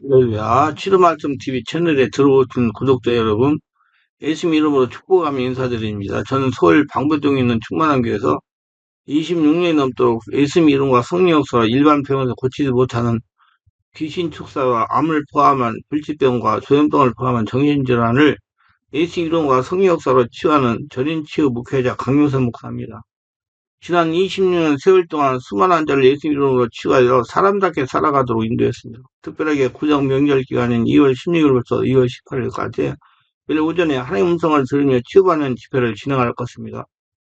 할렐루야. 치료말씀TV 채널에 들어오신 구독자 여러분, 예수님 이름으로 축복하며 인사드립니다. 저는 서울 방배동에 있는 충만한교에서 26년이 넘도록 예수님 이름과 성령 역사와 일반 병원에서 고치지 못하는 귀신 축사와 암을 포함한 불치병과 조현병을 포함한 정신질환을 예수님 이름과 성령 역사로 치유하는 전인치유 목회자 강용선 목사입니다. 지난 26년 세월 동안 수많은 환자를 예수 이름으로 치유하여 사람답게 살아가도록 인도했습니다. 특별하게 구정 명절 기간인 2월 16일부터 2월 18일까지 매일 오전에 하나님 음성을 들으며 치유받는 집회를 진행할 것입니다.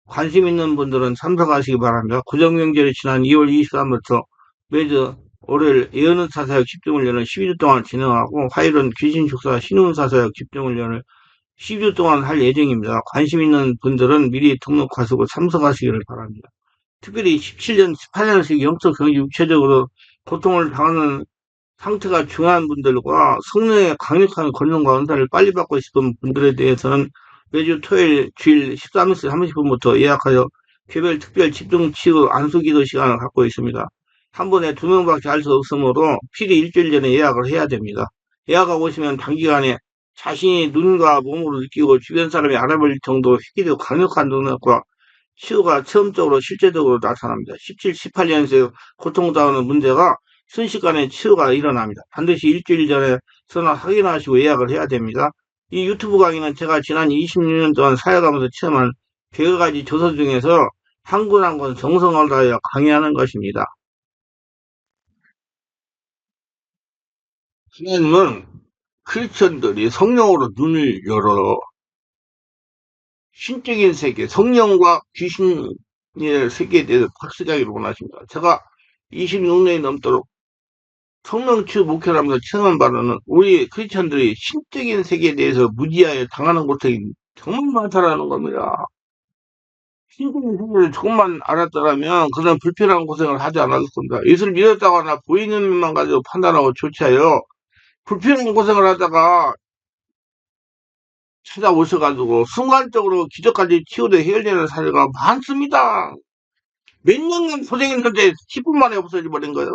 관심 있는 분들은 참석하시기 바랍니다. 구정 명절이 지난 2월 23일부터 매주 월요일 예언사 사역 집중훈련을 12주 동안 진행하고 화요일은 귀신 축사 신운사 사역 집중훈련을 10주 동안 할 예정입니다. 관심 있는 분들은 미리 등록하시고 참석하시기를 바랍니다. 특별히 17년, 18년씩 영적, 경제, 육체적으로 고통을 당하는 상태가 중요한 분들과 성령의 강력한 권능과 은사를 빨리 받고 싶은 분들에 대해서는 매주 토요일, 주일 13시 30분부터 예약하여 개별 특별 집중 치유 안수기도 시간을 갖고 있습니다. 한 번에 2명밖에 할 수 없으므로 필히 일주일 전에 예약을 해야 됩니다. 예약하고 오시면 단기간에 자신이 눈과 몸으로 느끼고 주변 사람이 알아볼 정도로 휘기도 강력한 능력과 치유가 처음적으로 실제적으로 나타납니다. 17, 18년생 고통당하는 문제가 순식간에 치유가 일어납니다. 반드시 일주일 전에 전화 확인하시고 예약을 해야 됩니다. 이 유튜브 강의는 제가 지난 26년 동안 사역하면서 체험한 100여 가지 조서 중에서 한 권 한 권 정성을 다하여 강의하는 것입니다. 하나님은 크리스천들이 성령으로 눈을 열어 신적인 세계, 성령과 귀신의 세계에 대해서 박수하기를 원하십니다. 제가 26년이 넘도록 성령치유 목회를 하면서 체험한 바로는 우리 크리스천들이 신적인 세계에 대해서 무지하게 당하는 고통이 정말 많다라는 겁니다. 신적인 세계를 조금만 알았더라면 그런 불필요한 고생을 하지 않았을 겁니다. 예수를 믿었다거나 보이는 것만 가지고 판단하고 조치하여 불필요한 고생을 하다가 찾아오셔가지고 순간적으로 기적까지 치유돼 해결되는 사례가 많습니다. 몇 년간 고생했는데 10분 만에 없어져 버린 거예요.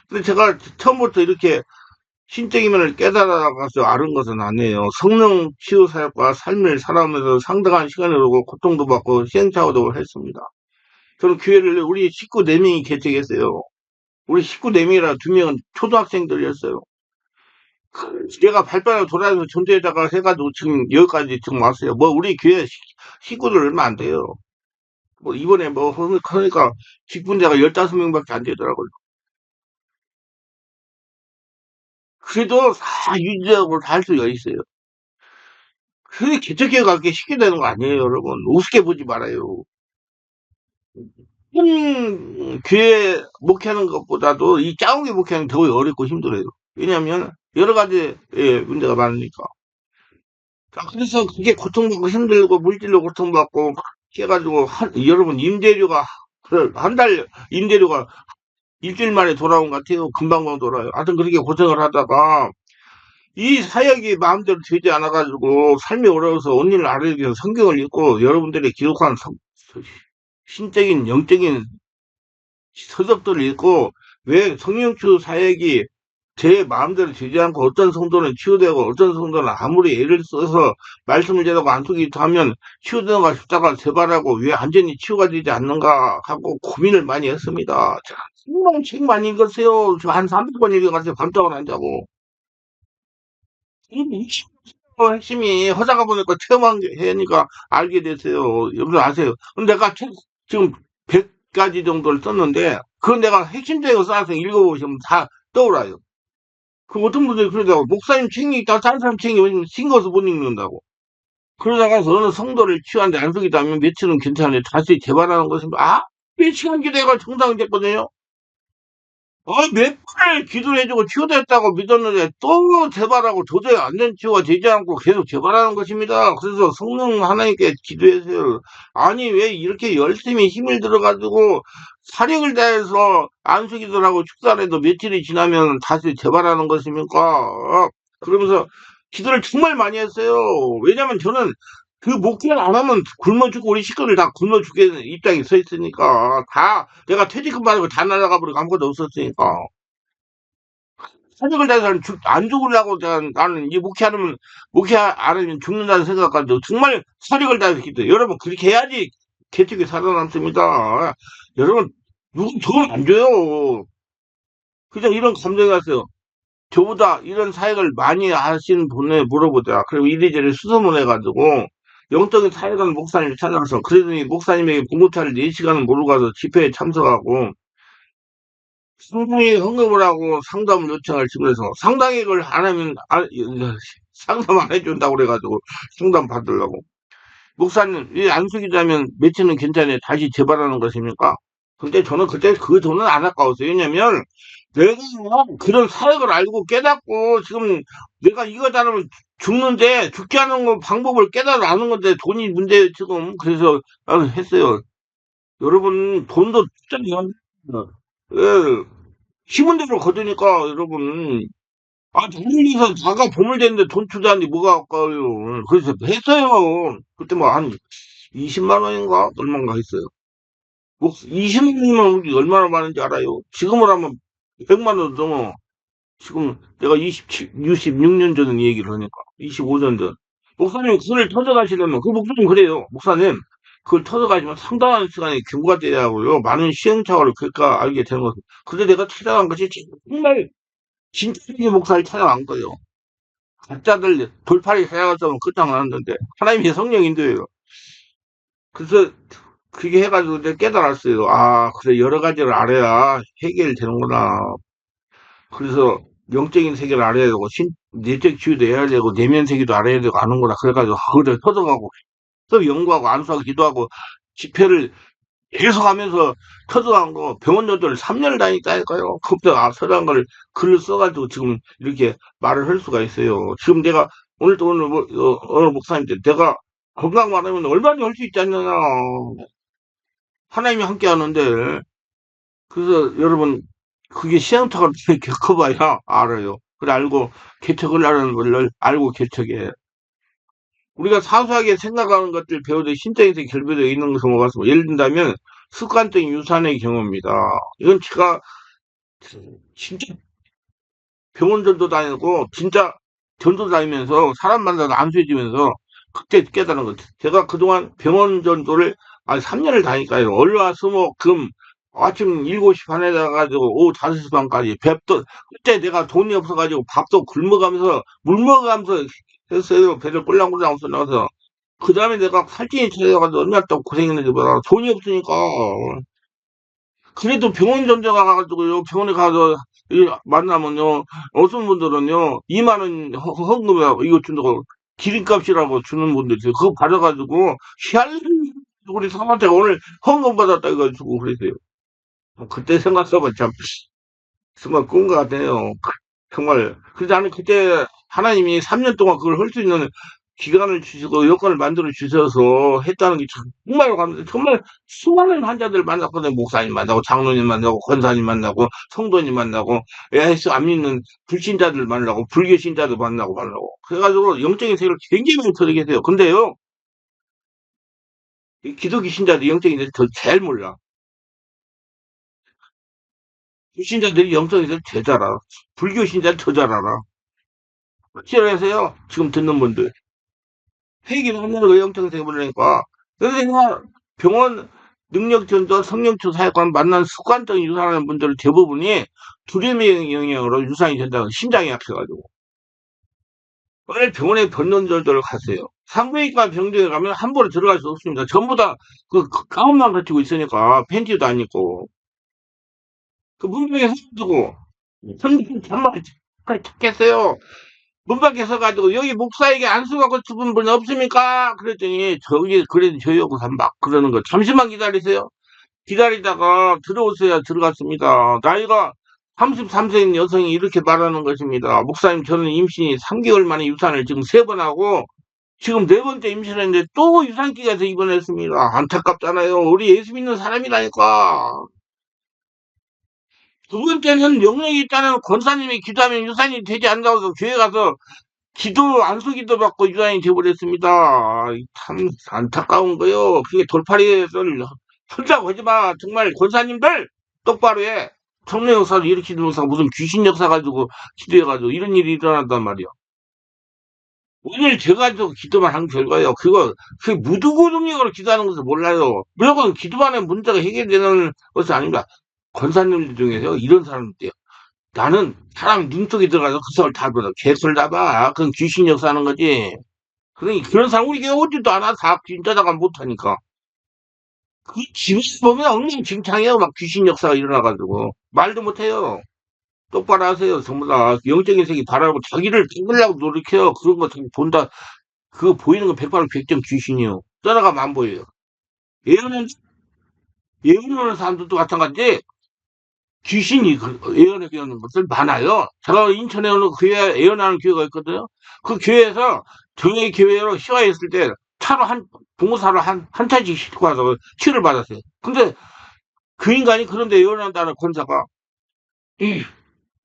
근데 제가 처음부터 이렇게 신적인 면을 깨달아가서 아는 것은 아니에요. 성령 치유 사역과 삶을 살아오면서 상당한 시간을 오고 고통도 받고 시행착오도 했습니다. 저는 교회를 우리 식구 4명이 개척했어요. 우리 식구 4명이라 2명은 초등학생들이었어요. 내가 발바닥 돌아다니면서 전도에다가 해가지고 지금 여기까지 지금 왔어요. 뭐 우리 교회 식구들 얼마 안 돼요. 뭐 이번에 뭐 그러니까 직분자가 15명밖에 안 되더라고요. 그래도 다 유지하고 다 할 수가 있어요. 그게 개척해 가기 쉽게 되는 거 아니에요, 여러분. 우습게 보지 말아요. 큰 교회 목회하는 것보다도 이 작은 게 목회하는 게 더 어렵고 힘들어요. 왜냐하면 여러 가지 문제가 많으니까. 자, 그래서 그게 고통받고 힘들고 물질로 고통받고 막 해가지고 여러분 임대료가 한 달 임대료가 일주일 만에 돌아온 것 같아요. 금방금방 돌아요. 하여튼 그렇게 고생을 하다가 이 사역이 마음대로 되지 않아가지고 삶이 어려워서 언니를 알기 위해서 성경을 읽고 여러분들이 기록한 신적인 영적인 서적들을 읽고 왜 성령치유 사역이 제 마음대로 되지 않고 어떤 성도는 치유되고 어떤 성도는 아무리 애를 써서 말씀을 제대로 안 쓰기도 하면 치유되는가 싶다가 재발하고 왜 완전히 치유가 되지 않는가 하고 고민을 많이 했습니다. 자, 정말 책 많이 읽었어요. 한 300번 읽어가지고 밤잠을 안 자고. 이 핵심이 허자가 보니까 체험한 게 하니까 알게 됐어요. 여러분 아세요? 근데 내가 책 지금 100가지 정도를 썼는데 그건 내가 핵심적인 거 써서 읽어보시면 다 떠올라요. 그 어떤 분들이 그러더라고. 목사님 책이 있다 다른 사람 책이 싱거워서 못 읽는다고. 그러다가 어느 성도를 치유하는데 안 속이다 하면 며칠은 괜찮은데 다시 재발하는 것은 몇 시간 기도해가 정상됐거든요. 몇 번을 기도를 해주고 치유됐다고 믿었는데 또 재발하고 도저히 안 된 치유가 되지 않고 계속 재발하는 것입니다. 그래서 성령 하나님께 기도해서요. 아니 왜 이렇게 열심히 힘을 들어가지고 사력을 다해서 안수기도를 하고 축사를 해도 며칠이 지나면 다시 재발하는 것입니까? 그러면서 기도를 정말 많이 했어요. 왜냐면 저는 그 목회를 안 하면 굶어 죽고 우리 식구들 다 굶어 죽겠는 입장에 서 있으니까 다 내가 퇴직금 받고 다 날아가 버리고 아무것도 없었으니까 사직을 다해서 안 죽으려고 나는 이 목회 안 하면 죽는다는 생각 가지고 정말 사직을 다해서 기도해요. 여러분, 그렇게 해야지 개척이 살아남습니다. 여러분, 누구 돈 안 줘요. 그냥 이런 감정이 왔어요. 저보다 이런 사역을 많이 하신 분에 물어보자. 그리고 이리저리 수소문해가지고 영적인 사역하는 목사님을 찾아가서 그러더니 목사님에게 봉고차를 4시간을 몰고 가서 집회에 참석하고 상당히 헌금을 하고 상담을 요청할 지구에서 상당액을 안 하면 상담 안 해준다고 그래가지고 상담 받으려고. 목사님, 이 안수기자면 며칠은 괜찮아요. 다시 재발하는 것입니까? 근데 저는 그때 그 돈은 안 아까웠어요. 왜냐면 내가 그런 사역을 알고 깨닫고 지금 내가 이거 잘하면 죽는데 죽지 않은 거 방법을 깨달아 아는 건데 돈이 문제예요 지금. 그래서 나는 했어요. 여러분 돈도 진짜 예, 힘은 대로 거두니까 여러분 돈에서 다가 보물되는데 돈 투자하는데 뭐가 아까워요. 그래서 했어요. 그때 뭐 한 20만 원인가 얼마인가 했어요. 뭐 20만 원이면 우리 얼마나 많은지 알아요? 지금으로 하면 100만 원 넘어. 지금 내가 26년 전 얘기를 하니까 25년 전. 목사님 그걸 터져가시려면 그 목사님 그래요. 목사님 그걸 터져가시면 상당한 시간이 경과가 돼야 하고요. 많은 시행착오를 겪까 알게 되는 거죠. 근데 내가 찾아간 것이 정말 진짜적인 목사를 찾아간 거예요. 가짜들 돌팔이 찾아갔으면 끝장났는데 하나님의 성령 인도예요. 그래서 그게 해가지고 내가 깨달았어요. 아 그래 여러 가지를 알아야 해결되는구나. 그래서 영적인 세계를 알아야 되고 내적 치유도 해야 되고 내면 세계도 알아야 되고 아는구나. 그래가지고 그걸 터득하고 또 연구하고 안수하고 기도하고 집회를 계속 하면서 터득한 거 병원 전도를 3년을 다니까요. 그때 서류한 걸 글을 써가지고 지금 이렇게 말을 할 수가 있어요. 지금 내가 오늘 오늘 목사님한테 내가 건강만 하면 얼마나 할 수 있지 않느냐. 하나님이 함께 하는데 그래서 여러분 그게 시행착오를 겪어봐야 알아요. 그래 알고 개척을 하는 걸 알고 개척해. 우리가 사소하게 생각하는 것들 배우듯 신장에서 결부되어 있는 것을 모았습니다. 예를 든다면 습관적인 유산의 경우입니다. 이건 제가 진짜 병원 전도 다니고 진짜 전도 다니면서 사람 만나서 안수해주면서 그때 깨달은 것. 제가 그동안 병원 전도를 3년을 다니까요. 월화 수목 금 아침 7시 반에 나가지고 오후 5시 반까지 뵙도 그때 내가 돈이 없어가지고 밥도 굶어가면서 물 먹어가면서 했어요. 배를 꼴랑꼴랑 나와서 그 다음에 내가 팔찌이 찾아가지고 얼마나 또 고생했는지 몰라. 돈이 없으니까 그래도 병원 전도가 가가지고요. 병원에 가서 만나면요. 어떤 분들은요. 2만 원 헌금에 이거 준다고 기름값이라고 주는 분들 있어요. 그거 받아가지고 희한히 우리 사마태가 오늘 헌금 받았다 이거 주고 그랬어요. 그때 생각해보면 참 정말 꿈 같네요. 정말 그래서 나는 그때 하나님이 3년 동안 그걸 할 수 있는 기간을 주시고 여건을 만들어 주셔서 했다는 게 정말 정말 수많은 환자들 만났거든요. 목사님 만나고 장로님 만나고 권사님 만나고 성도님 만나고 예수 안 믿는 불신자들 만나고 불교 신자들 만나고 그래가지고 영적인 세계를 굉장히 많이 터득 했어요. 근데요 이 기독교 신자들 영적인 세계를 더 잘 몰라. 불신자들이 영적인 세계를 제일 잘 알아. 불교 신자를 더 잘 알아. 싫어하세요? 지금 듣는 분들. 회개를 한다는 영적인 세계를 모르니까. 그래서 제가 병원 능력전도 성령추 사역관 만난 습관적인 유산하는 분들 대부분이 두려움의 영향으로 유산이 된다고 심장이 아파가지고. 왜 병원에 변론절도를 갔어요. 산부인과 병동에 가면 한 번에 들어갈 수 없습니다. 전부 다 그 가운만 갖추고 있으니까 팬티도 안 입고. 그 문병에 서두고 선생님 정말 찾겠어요. 문 밖에 서가지고 여기 목사에게 안수하고 싶은 분 없습니까? 그랬더니 저기 그래도 저희하고 막 그러는 거 잠시만 기다리세요. 기다리다가 들어오셔야 들어갔습니다. 나이가 33세인 여성이 이렇게 말하는 것입니다. 목사님 저는 임신이 3개월 만에 유산을 지금 3번 하고 지금 4번째 임신했는데 또 유산기가서 입원했습니다. 안타깝잖아요. 우리 예수 믿는 사람이라니까. 두 번째는 영역이 있다는 권사님이 기도하면 유산이 되지 않는다고 해서 교회 가서 기도 안수기도 받고 유산이 되어버렸습니다. 참 안타까운 거요. 그게 돌팔이를 하자고 하지 마. 정말 권사님들 똑바로 해. 성령 역사를 일으키는 역사 무슨 귀신 역사 가지고 기도해가지고 이런 일이 일어난단 말이야. 오늘 제가 저 기도만 한 결과예요. 그 무두고 능력으로 기도하는 것을 몰라요. 무조건 기도만 하면 문제가 해결되는 것이 아닙니다. 권사님들 중에서 이런 사람들 있대요. 나는 사람 눈 속에 들어가서 그 소리를 다 들어. 개소리를 다 봐. 그건 귀신 역사하는 거지. 그러니 그런 사람 우리 교회 오지도 않아. 다 진짜다가 못하니까. 그 집에 보면 엉망진창이에요. 막 귀신 역사가 일어나가지고. 말도 못해요. 똑바로 하세요. 전부 다 영적인 세계 바라고 자기를 찍으려고 노력해요. 그런 거 본다. 그거 보이는 건 백발백중 귀신이요. 떠나가면 안 보여요. 예언은, 예언하는 사람들도 마찬가지 귀신이 예언하는 것들 많아요. 제가 인천에 어느 교회, 예언하는 교회가 있거든요. 그 교회에서 저희 교회로 시화했을 때 차로 봉사로 한 차씩 싣고 와서 치료를 받았어요. 근데 그 인간이 그런데 예언한다는 권사가,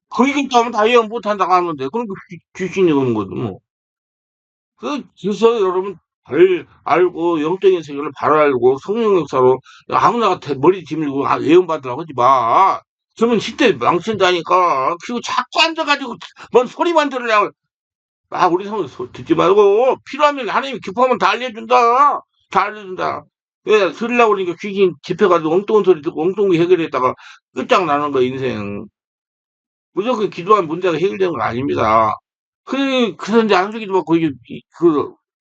거기 가면 다 예언 못한다고 하는데, 그럼 귀신이 오는 거죠, 뭐. 그래서 여러분 잘 알고 영적인 세계를 바로 알고 성령 역사로 아무나 머리 지밀고 예언 받으라고 하지 마. 그러면 시대 망친다니까. 그리고 자꾸 앉아가지고 뭔 소리만 들으려고. 우리 성 듣지 말고 필요하면 하나님이 기뻐하면 다 알려준다. 다 알려준다. 왜 들으려고 그러니까 귀신 집혀가지고 엉뚱한 소리 듣고 엉뚱하게 해결했다가 끝장나는 거야 인생. 무조건 기도하면 문제가 해결되는 건 아닙니다. 그래서 이제 안수기도 받고,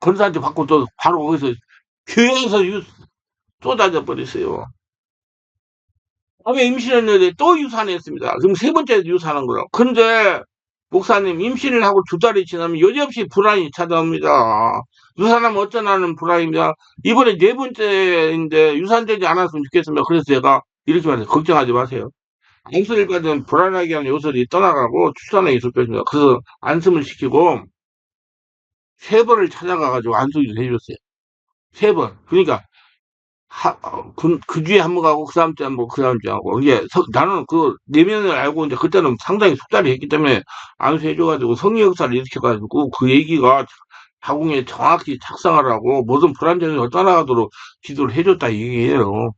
권사한테 받고 또 바로 거기서, 교회에서 쏟아져 버렸어요. 다음에 임신했는데 또 유산했습니다. 그럼 세 번째 유산한 거라. 근데, 목사님, 임신을 하고 2달이 지나면 여지없이 불안이 찾아옵니다. 유산하면 어쩌나는 불안입니다. 이번에 4번째인데 유산되지 않았으면 좋겠습니다. 그래서 제가 이렇게 말해요. 걱정하지 마세요. 안수를 받으면 불안하게 하는 요소들이 떠나가고 출산에 있을 것입니다. 그래서 안심을 시키고 3번을 찾아가가지고 안수기도 해줬어요. 3번. 그러니까 그 뒤에 한 번 가고 그 다음 주에 한 번, 그 다음 주에 하고 이게 나는 그 내면을 알고 이제 그때는 상당히 숙달이 했기 때문에 안수해줘가지고 성령 역사를 일으켜가지고 그 얘기가 자궁에 정확히 착상하라고 모든 불안정이 떠나가도록 기도를 해줬다 이 얘기예요.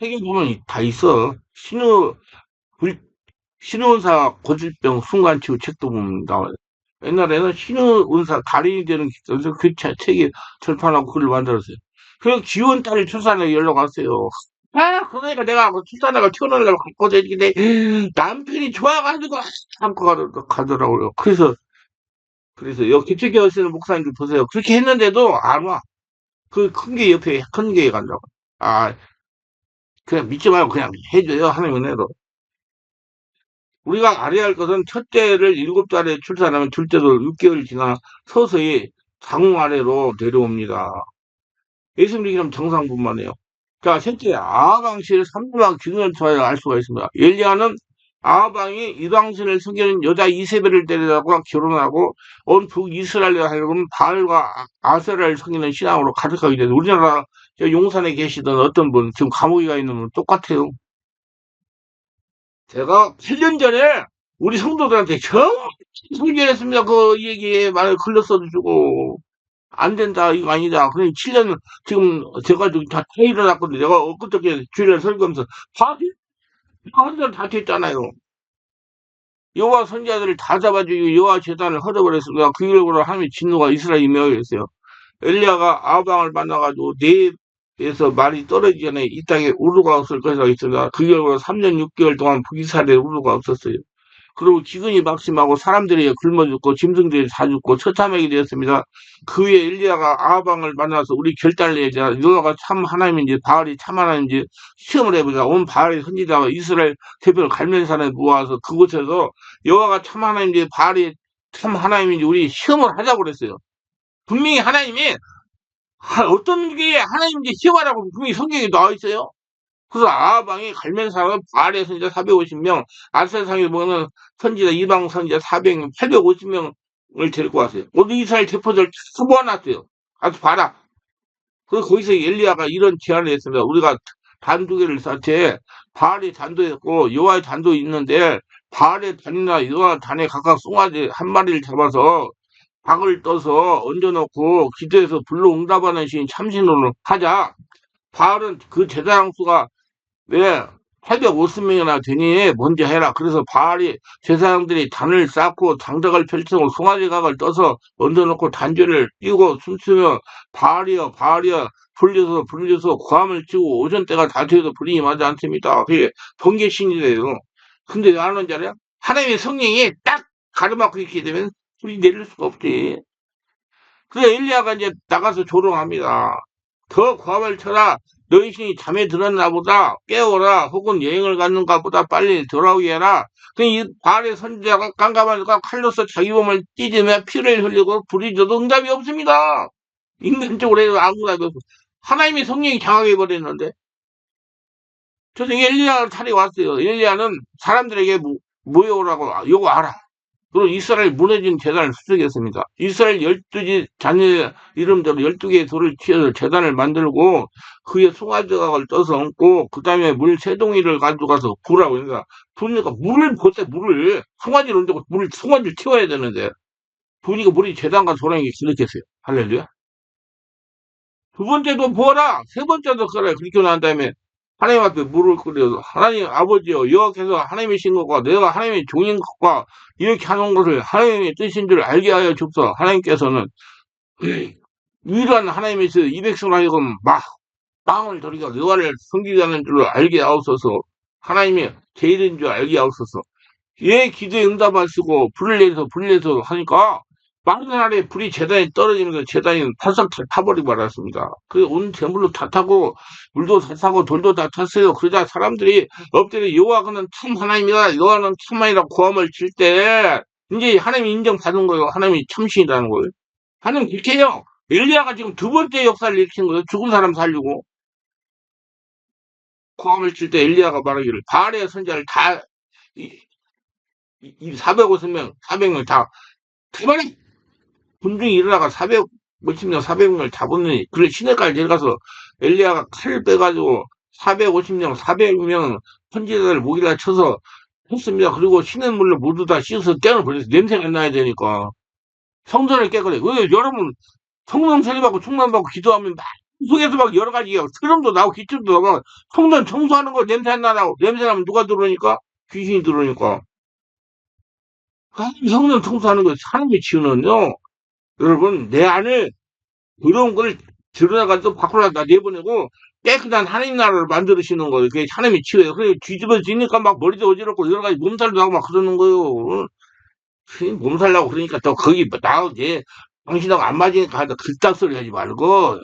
책에 보면 다 있어. 신의원사 고질병 순간치유 책도 보면 나와요. 옛날에는 신의원사 달인이 되는 기도에서 그 책이 절판하고 글을 만들었어요. 그래서 기혼 딸이 출산에 연락 왔어요. 그러니까 내가 그 출산해가 태어나려고 갖고 다니는데 남편이 좋아가지고 참고 가더라고요. 그래서 여기 개척교 하시는 목사님들 보세요. 그렇게 했는데도 안 와. 그 큰 게 옆에 큰 게 간다고. 아, 그냥 믿지 말고 그냥 해줘요. 하나님 은혜로. 우리가 알아야 할 것은 첫째를 7달에 출산하면 둘째도 6개월 지나 서서히 자궁 아래로 내려옵니다. 예수님처럼 정상분만해요. 자, 셋째, 아하방실 3주만 기준을 통하여 알 수가 있습니다. 엘리야는 아하방이 이방신을 섬기는 여자 이세벨을 데려다가 결혼하고 온 북이스라엘에 하여금 바알과 아세라를 섬기는 신앙으로 가득하게 돼서 우리나라 용산에 계시던 어떤 분, 지금 감옥에 가 있는 분 똑같아요. 제가 8년 전에 우리 성도들한테 정말 설교했습니다. 그 얘기에 말을 글로 써주고 안 된다 이거 아니다. 그냥 7년 지금 제가 다 일어났거든요. 내가 엊그저께 주일날 설교하면서 다 됐잖아요. 여호와 선지자들을 다 잡아주고 여호와 제단을 헐어버렸습니다. 그 결과로 하나님의 진노가 이스라엘에 임하게 됐어요. 엘리야가 아방을 만나가지고 네에서 말이 떨어지기 전에 이 땅에 우루가 없을 것이라고 했습니다. 그 결과로 3년 6개월 동안 북이스라엘에 우루가 없었어요. 그리고 기근이 막심하고 사람들이 굶어 죽고 짐승들이 다 죽고 처참하게 되었습니다. 그 후에 엘리야가 아하방을 만나서 우리 결단을 내자. 여호와가 참 하나님인지 바알이 참 하나님인지 시험을 해보자. 온 바알의 선지자와 이스라엘 대표를 갈멜산에 모아서 그곳에서 여호와가 참 하나님인지 바알이 참 하나님인지 우리 시험을 하자고 그랬어요. 분명히 하나님이 어떤 게 하나님인지 시험하라고 분명히 성경에 나와 있어요. 그래서 아하방이 갈멜산은 바알의 선지자 450명, 아셀상에 보면 선지자 이방 선지자 400명, 850명을 데리고 왔어요. 모두 이스라엘 대표들 다 모아놨어요. 가서 봐라. 그래서 거기서 엘리야가 이런 제안을 했습니다. 우리가 단 2개를 쌓되 바알의 단도 있고 여호와의 단도 있는데 바알의 단이나 여호와 단에 각각 송아지 한 마리를 잡아서 박을 떠서 얹어놓고 기도해서 불로 응답하는 신 참신으로 하자. 바알은 그 제사장수가 왜 850명이나 되니 먼저 해라. 그래서 바알이 제사장들이 단을 쌓고 장작을 펼치고 송아지각을 떠서 얹어놓고 단죄를 띄우고 춤추며 바알이여 바알이여 불려서 불려서 고함을 치고 오전 때가 다 되어도 불이 임하지 않습니다. 그게 번개신이래요. 근데 왜 안 오는지 알아요? 하나님의 성령이 딱 가르마고 있게 되면 불이 내릴 수가 없지. 그래서 엘리야가 이제 나가서 조롱합니다. 더 고함을 쳐라. 너희 신이 잠에 들었나 보다. 깨워라. 혹은 여행을 갔는가 보다. 빨리 돌아오게 해라. 이 바알의 선지자가 깜깜하니까 칼로서 자기 몸을 찢으며 피를 흘리고 불이 져도 응답이 없습니다. 인간적으로 해도 아무 응답이 없어. 하나님의 성령이 장악해 버렸는데. 그래서 엘리야가 차례 왔어요. 엘리야는 사람들에게 모여오라고 요거 알아. 그리고 이스라엘 무너진 재단을 수색했습니다. 이스라엘 12지 자녀 이름대로 12개의 돌을 치어서 재단을 만들고 그에 송아지각을 떠서 얹고 그 다음에 물 세 동이를 가져가서 부라고 그러니까 부니까 물을 보세 물을 송아지를 얹고 물을 송아지를 튀워야 되는데 부니까 물이 재단과 도랑이 기록했어요. 할렐루야. 두 번째도 부어라. 세 번째도 그래. 그렇게 난 다음에 하나님 앞에 물을 끓여서 하나님 아버지여 여호와께서 하나님이신 것과 내가 하나님의 종인 것과 이렇게 하는 것을 하나님의 뜻인 줄 알게 하여 줍소. 하나님께서는 유일한 하나님이시여 이 백성을 하여금 막 땅을 돌이켜 여호와를 섬기게 하는 줄 알게 하옵소서. 하나님이 제일인 줄 알게 하옵소서. 예 기도에 응답하시고 불을 내서 하니까 빠른 날에 불이 재단에 떨어지면서 재단이 파삭 타버리고 말았습니다. 그 온 재물로 다 타고 물도 다 타고 돌도 다 탔어요. 그러자 사람들이 엎드려 여호와는 참 하나님이다. 여호와는 참하니라 고함을 칠 때 이제 하나님이 인정받은 거예요. 하나님이 참신이라는 거예요. 하나님 그렇게 해요. 엘리야가 지금 두 번째 역사를 일으킨 거예요. 죽은 사람 살리고 고함을 칠 때 엘리야가 말하기를 바알의 선지자를 다 450명 400명 다 그만해 군중이 일어나가 450명, 400명을 잡았느니, 그래, 시내까지 내려가서 엘리야가 칼을 빼가지고 450명, 400명 선지자들 목에다 쳐서 했습니다. 그리고 시냇물로 모두 다 씻어서 떼어을 버려서 냄새가 안 나야 되니까. 성전을 깨끗해. 왜 여러분 성령 세례받고 충만받고 기도하면 막 속에서 막 여러 가지 트럼도 나고 기침도 나고 성전 청소하는 거 냄새 안 나고 냄새 나면 누가 들어오니까 귀신이 들어오니까 성전 청소하는 거 하나님이 치우는요. 여러분, 내 안에 더러운 걸 드러나가지고 밖으로 다 내보내고 깨끗한 하나님 나라를 만들으시는 거예요. 그게 하나님이 치워요. 그래, 뒤집어지니까 막 머리도 어지럽고 여러 가지 몸살도 나고 막 그러는 거예요. 몸살 나고 그러니까 또 거기 나오지. 당신하고 안 맞으니까 그딴 소리 하지 말고.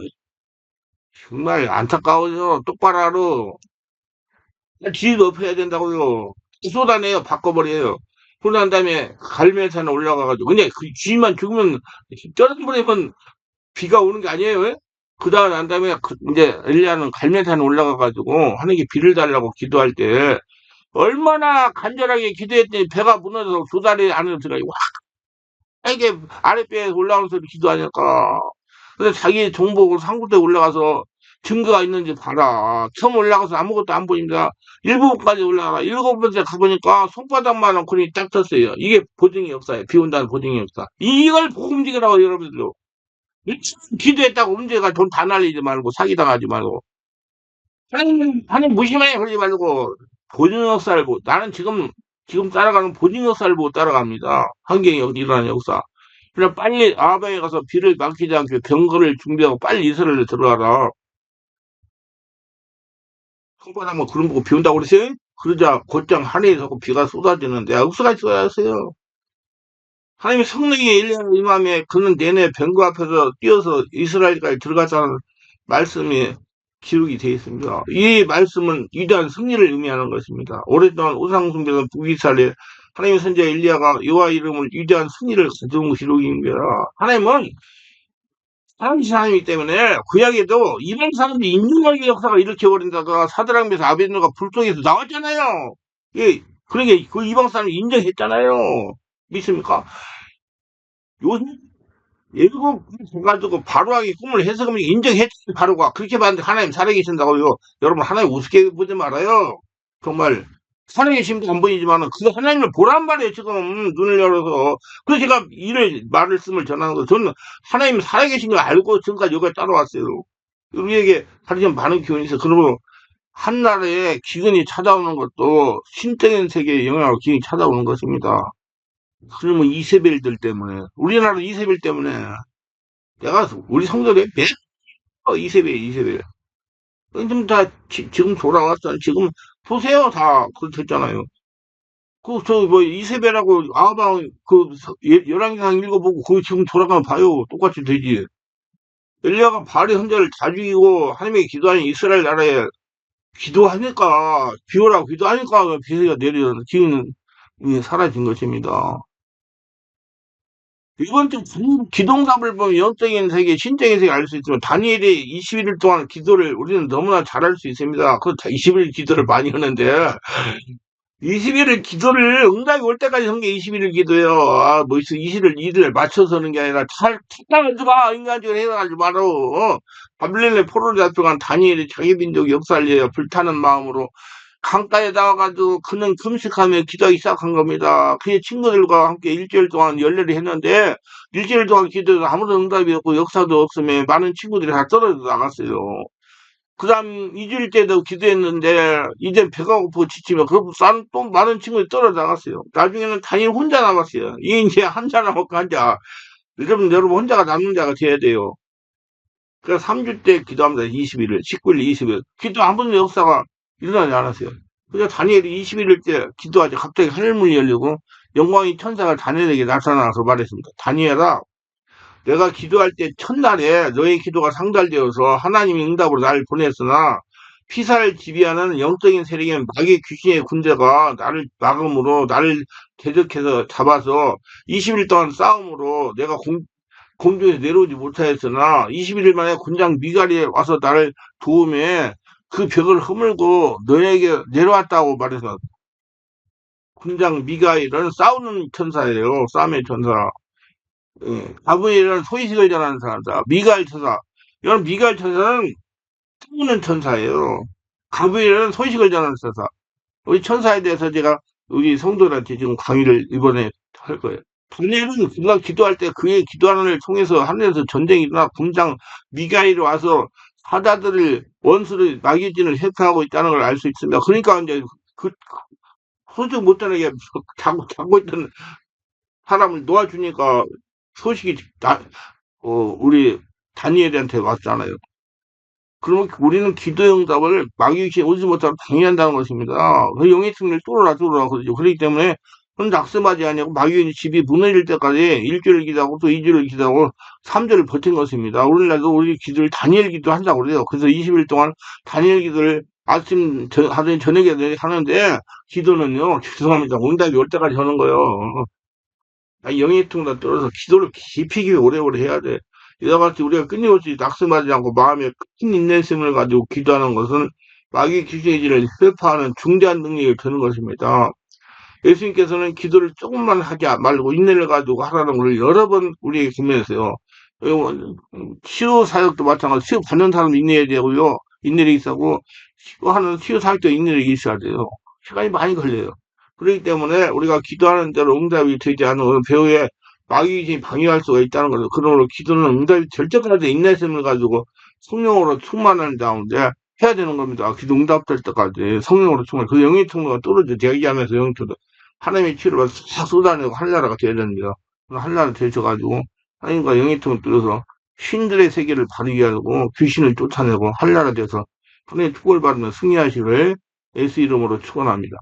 정말 안타까워요. 똑바로 알아. 지위 높여야 된다고요. 쏟아내요. 바꿔버려요. 그러고 난 다음에 갈멜산에 올라가가지고. 근데 그 쥐만 죽으면 떨어져버리면 비가 오는 게 아니에요. 그다음 난 다음에 이제 엘리야는 갈멜산에 올라가가지고 하나님께 비를 달라고 기도할 때 얼마나 간절하게 기도했더니 배가 무너져서 두 다리 안으로 들어가고 이게 아랫배에 올라오는 소리 기도하니까 근데 자기 정복으로 상구대에 올라가서 증거가 있는지 봐라. 처음 올라가서 아무것도 안 보입니다. 일곱까지 올라가. 일곱 번째 가보니까 손바닥만한 콘이 딱 떴어요. 이게 보증의 역사예요. 비 온다는 보증의 역사. 이걸 보고 움직이라고 여러분들. 기도했다고 문제가 돈 다 날리지 말고 사기당하지 말고 하나님 무심해 그러지 말고 보증 역사를 보고 나는 지금 따라가는 보증 역사를 보고 따라갑니다. 환경이 일어나는 역사. 그럼 빨리 아방에 가서 비를 막히지 않게 병거를 준비하고 빨리 이스라엘에 들어가라. 한번 뭐 그런 보고 비 온다고 그러세요? 그러자 곧장 하늘에서 비가 쏟아지는데 억수가 쏟아졌어요. 하나님의 성령이 엘리야의 임함에 그는 내내 병거 앞에서 뛰어서 이스라엘까지 들어갔다는 말씀이 기록이 되어 있습니다. 이 말씀은 위대한 승리를 의미하는 것입니다. 오랫동안 우상숭배던 북이스라엘에 하나님의 선지자 엘리야가 여호와 이름을 위대한 승리를 가져온 기록입니다. 하나님은 하나님이기 때문에 구약에도 이런 사람들이 인정하게 역사가 일으켜버린다가 사드락 메삭 아베드노가 불 속에서 나왔잖아요. 예, 그러니까 그 이방 사람이 인정했잖아요. 믿습니까? 요즘 예고 가지고 바로하게 꿈을 해석하면 인정했지 바로가 그렇게 봤는데 하나님 살아계신다고요. 여러분 하나님 우습게 보지 말아요. 정말 살아계심도 안 보이지만은 그 하나님을 보란 말이에요. 지금 눈을 열어서 그래서 제가 이를 말씀을 전하는 거 저는 하나님 살아계신 걸 알고 지금까지 여기까지 따라왔어요. 우리에게 가르치는 많은 교훈이 있어. 그러면 한나라에 기근이 찾아오는 것도 신적인 세계의 영향으로 기근이 찾아오는 것입니다. 그러면 이세벨들 때문에, 우리나라 이세벨 때문에, 내가 우리 성도에 매 이세벨, 이세벨. 지금 다, 지금 돌아왔잖아요. 지금 보세요. 다, 그렇겠잖아요. 이세벨하고 아방, 열왕기상 읽어보고, 그거 지금 돌아가면 봐요. 똑같이 되지. 엘리야가 바알의 헌자를 다 죽이고, 하나님의 기도하는 이스라엘 나라에 기도하니까, 비오라고 기도하니까 비가 내려, 기운은 사라진 것입니다. 이번 주 기동답을 보면 영적인 세계, 신적인 세계 알 수 있지만, 다니엘이 21일 동안 기도를 우리는 너무나 잘할 수 있습니다. 그 21일 기도를 많이 하는데, 21일 기도를 응답이 올 때까지 한 게 21일 기도예요. 아, 뭐, 20일, 2일 맞춰서 하는 게 아니라, 착각하지 마! 인간적으로 해석하지 마라. 바빌론의 포로를 잡혀간 다니엘이 자기 민족 역사를 위해 불타는 마음으로 강가에 나와가지고 그는 금식하며 기도하기 시작한 겁니다. 그의 친구들과 함께 일주일 동안 열례를 했는데, 일주일 동안 기도해도 아무런 응답이 없고 역사도 없으며 많은 친구들이 다 떨어져 나갔어요. 그 다음 2주일 때도 기도했는데 이제 배가 고프고 지치면 또 많은 친구들이 떨어져 나갔어요. 나중에는 단일 혼자 남았어요. 이제 한자 남았고 한자. 여러분 혼자가 남는 자가 돼야 돼요. 그래서 3주 때 기도합니다. 21일, 19일, 20일. 기도 한 번도 역사가 일어나지 않았어요. 그래서 다니엘이 21일 때 기도하자 갑자기 하늘문이 열리고 영광의 천사가 다니엘에게 나타나서 말했습니다. 다니엘아, 내가 기도할 때 첫날에 너의 기도가 상달되어서 하나님이 응답으로 나를 보냈으나 피사를 지배하는 영적인 세력인 마귀 귀신의 군대가 나를 막음으로 나를 대적해서 잡아서 20일 동안 싸움으로 내가 공중에서 내려오지 못하였으나 21일 만에 군장 미갈이 와서 나를 도움에 그 벽을 허물고 너에게 내려왔다고 말해서 군장 미가일은 싸우는 천사예요. 싸움의 천사. 예. 가브리엘은 소식을 전하는 사람이다. 미가엘 천사. 이런 미가엘 천사는 싸우는 천사예요. 가브리엘은 소식을 전하는 천사. 우리 천사에 대해서 제가 우리 성도들한테 지금 강의를 이번에 할 거예요. 다니엘은 그가 기도할 때 그의 기도하는 을 통해서 하늘에서 전쟁이 일어나 군장 미가엘이 와서 사자들을 원수를 마귀진을 해체하고 있다는 걸 알 수 있습니다. 그러니까 이제 그 소식 못하게 자고 있던 사람을 놓아주니까 소식이 우리 다니엘한테 왔잖아요. 그러면 우리는 기도의 응답을 마귀귀신 오지 못하고 방해한다는 것입니다. 그 영의 승리를 뚫어라 그러죠. 그렇기 때문에 그건 낙심하지 아니고 마귀의 집이 무너질 때까지 일주일 기도하고 또 2주를 기도하고 3주를 버틴 것입니다. 오늘날도 우리 기도를 다니엘 기도한다고 그래요. 그래서 20일 동안 다니엘 기도를 아침, 하더니 저녁에 하는데 기도는요, 죄송합니다. 응답이 올 때까지 하는 거예요. 영의 통로 떨어서 기도를 깊이 오래오래 해야 돼. 이와 같이 우리가 끊임없이 낙심하지 않고 마음에 큰 인내심을 가지고 기도하는 것은 마귀 귀신의 질을 회파하는 중대한 능력을 주는 것입니다. 예수님께서는 기도를 조금만 하지 말고 인내를 가지고 하라는 걸 여러 번 우리에게 권면했어요. 치유 사역도 마찬가지로 치유 받는 사람도 인내해야 되고요. 인내력이 있고 치유하는 치유 사역도 인내력이 있어야 돼요. 시간이 많이 걸려요. 그렇기 때문에 우리가 기도하는 대로 응답이 되지 않은 배후에 마귀신이 방해할 수가 있다는 거죠. 그러므로 기도는 응답이 될 때까지 인내심을 가지고 성령으로 충만한 다음에 해야 되는 겁니다. 기도 응답될 때까지 성령으로 충만. 그 영의 통로가 떨어져 대기하면서 영의 통로 하나님의 치료를 싹 쏟아내고 한나라가 되어야 됩니다. 한나라 되셔가지고 하나님과 영의 통을 뚫어서 신들의 세계를 바르게 하고 귀신을 쫓아내고 한나라 돼서 하나님의 축복을 받으며 승리하시기를 예수 이름으로 축원합니다.